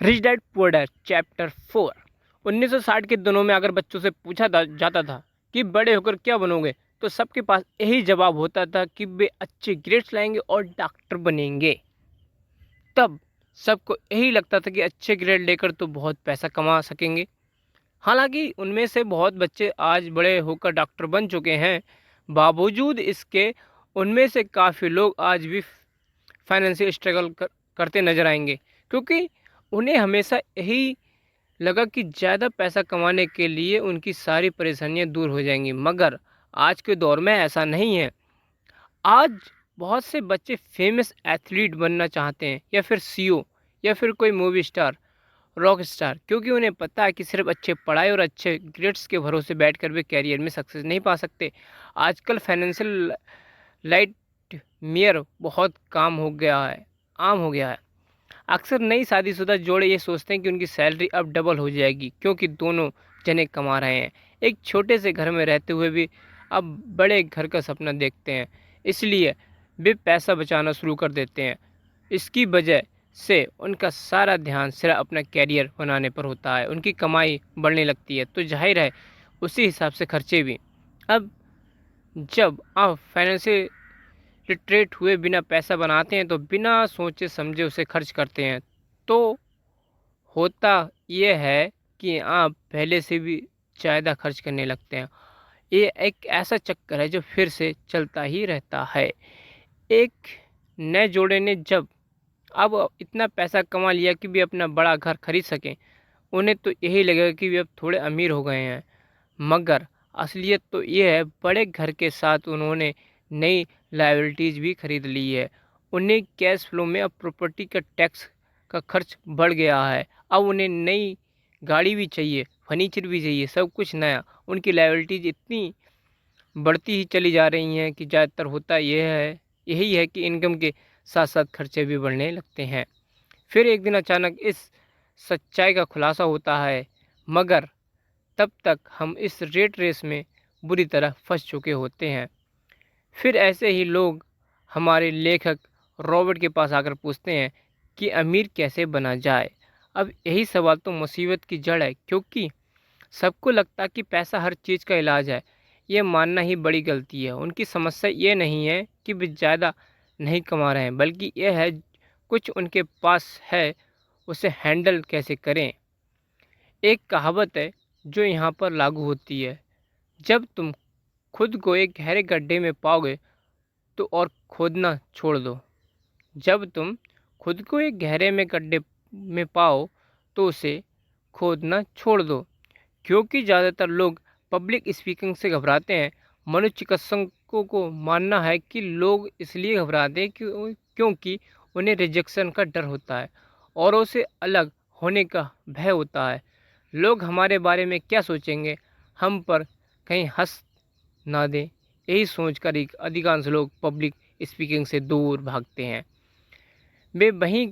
Rich dad poor dad chapter 4। 1960 के दिनों में अगर बच्चों से पूछा जाता था कि बड़े होकर क्या बनोगे, तो सबके पास यही जवाब होता था कि वे अच्छे ग्रेड्स लाएंगे और डॉक्टर बनेंगे। तब सबको यही लगता था कि अच्छे ग्रेड लेकर तो बहुत पैसा कमा सकेंगे। हालांकि उनमें से बहुत बच्चे आज बड़े होकर डॉक्टर बन चुके हैं। बावजूद इसके उनमें से काफ़ी लोग आज भी फाइनेंशियल स्ट्रगल करते नजर आएंगे, क्योंकि उन्हें हमेशा यही लगा कि ज़्यादा पैसा कमाने के लिए उनकी सारी परेशानियां दूर हो जाएंगी। मगर आज के दौर में ऐसा नहीं है। आज बहुत से बच्चे फेमस एथलीट बनना चाहते हैं, या फिर सीईओ, या फिर कोई मूवी स्टार, रॉक स्टार, क्योंकि उन्हें पता है कि सिर्फ अच्छे पढ़ाई और अच्छे ग्रेड्स के भरोसे बैठकर वे कैरियर में सक्सेस नहीं पा सकते। आजकल फाइनेंशियल लाइट मेयर बहुत आम हो गया है। अक्सर नई शादीशुदा जोड़े ये सोचते हैं कि उनकी सैलरी अब डबल हो जाएगी, क्योंकि दोनों जने कमा रहे हैं। एक छोटे से घर में रहते हुए भी अब बड़े घर का सपना देखते हैं, इसलिए वे पैसा बचाना शुरू कर देते हैं। इसकी वजह से उनका सारा ध्यान सिर्फ अपना कैरियर बनाने पर होता है। उनकी कमाई बढ़ने लगती है तो जाहिर है उसी हिसाब से खर्चे भी। अब जब आप फाइनेंशियल लिटरेट हुए बिना पैसा बनाते हैं तो बिना सोचे समझे उसे खर्च करते हैं, तो होता यह है कि आप पहले से भी ज़्यादा खर्च करने लगते हैं। ये एक ऐसा चक्कर है जो फिर से चलता ही रहता है। एक नए जोड़े ने जब अब इतना पैसा कमा लिया कि वे अपना बड़ा घर खरीद सकें, उन्हें तो यही लगेगा कि वे अब थोड़े अमीर हो गए हैं। मगर असलियत तो ये है, बड़े घर के साथ उन्होंने नई लायबिलिटीज़ भी खरीद ली है। उन्हें कैश फ्लो में अब प्रॉपर्टी का टैक्स का खर्च बढ़ गया है। अब उन्हें नई गाड़ी भी चाहिए, फर्नीचर भी चाहिए, सब कुछ नया। उनकी लायबिलिटीज़ इतनी बढ़ती ही चली जा रही हैं कि ज़्यादातर होता यही है कि इनकम के साथ साथ खर्चे भी बढ़ने लगते हैं। फिर एक दिन अचानक इस सच्चाई का खुलासा होता है, मगर तब तक हम इस रेट रेस में बुरी तरह फंस चुके होते हैं। फिर ऐसे ही लोग हमारे लेखक रॉबर्ट के पास आकर पूछते हैं कि अमीर कैसे बना जाए। अब यही सवाल तो मुसीबत की जड़ है, क्योंकि सबको लगता है कि पैसा हर चीज़ का इलाज है। ये मानना ही बड़ी गलती है। उनकी समस्या ये नहीं है कि वे ज़्यादा नहीं कमा रहे हैं, बल्कि यह है कुछ उनके पास है उसे हैंडल कैसे करें। एक कहावत है जो यहाँ पर लागू होती है, जब तुम खुद को एक गहरे गड्ढे में पाओगे तो और खोदना छोड़ दो। जब तुम खुद को एक गहरे में गड्ढे में पाओ तो उसे खोदना छोड़ दो। क्योंकि ज़्यादातर लोग पब्लिक स्पीकिंग से घबराते हैं। मनोचिकित्सकों को मानना है कि लोग इसलिए घबराते हैं क्योंकि उन्हें रिजेक्शन का डर होता है, औरों से अलग होने का भय होता है। लोग हमारे बारे में क्या सोचेंगे, हम पर कहीं हंस ना दें, यही सोचकर ही अधिकांश लोग पब्लिक स्पीकिंग से दूर भागते हैं। वे वही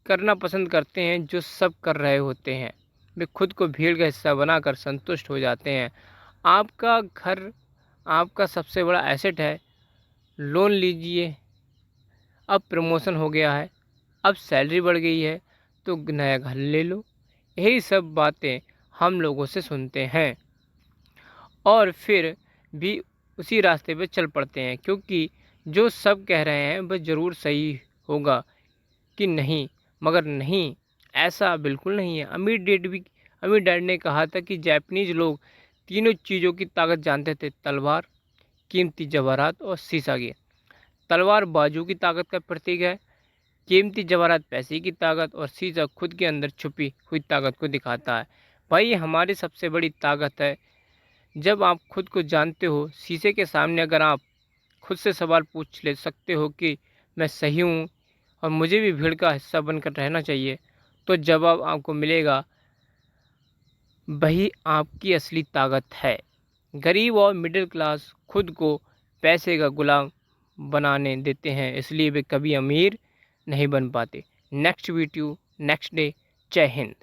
करना पसंद करते हैं जो सब कर रहे होते हैं। वे खुद को भीड़ का हिस्सा बनाकर संतुष्ट हो जाते हैं। आपका घर आपका सबसे बड़ा एसेट है। लोन लीजिए, अब प्रमोशन हो गया है, अब सैलरी बढ़ गई है तो नया घर ले लो। यही सब बातें हम लोगों से सुनते हैं और फिर भी उसी रास्ते पे चल पड़ते हैं, क्योंकि जो सब कह रहे हैं वह ज़रूर सही होगा कि नहीं। मगर नहीं, ऐसा बिल्कुल नहीं है। अमीर डैड ने कहा था कि जापानीज लोग तीनों चीज़ों की ताकत जानते थे: तलवार, कीमती जवाहरात और शीशा की। तलवार बाजू की ताकत का प्रतीक है, कीमती जवाहरात पैसे की ताकत, और शीशा खुद के अंदर छुपी हुई ताकत को दिखाता है। भाई, ये हमारी सबसे बड़ी ताकत है। जब आप खुद को जानते हो, शीशे के सामने अगर आप खुद से सवाल पूछ ले सकते हो कि मैं सही हूँ और मुझे भी भीड़ का हिस्सा बनकर रहना चाहिए, तो जवाब आपको मिलेगा। वही आपकी असली ताकत है। गरीब और मिडिल क्लास खुद को पैसे का गुलाम बनाने देते हैं, इसलिए वे कभी अमीर नहीं बन पाते। Next video next day. जय हिंद।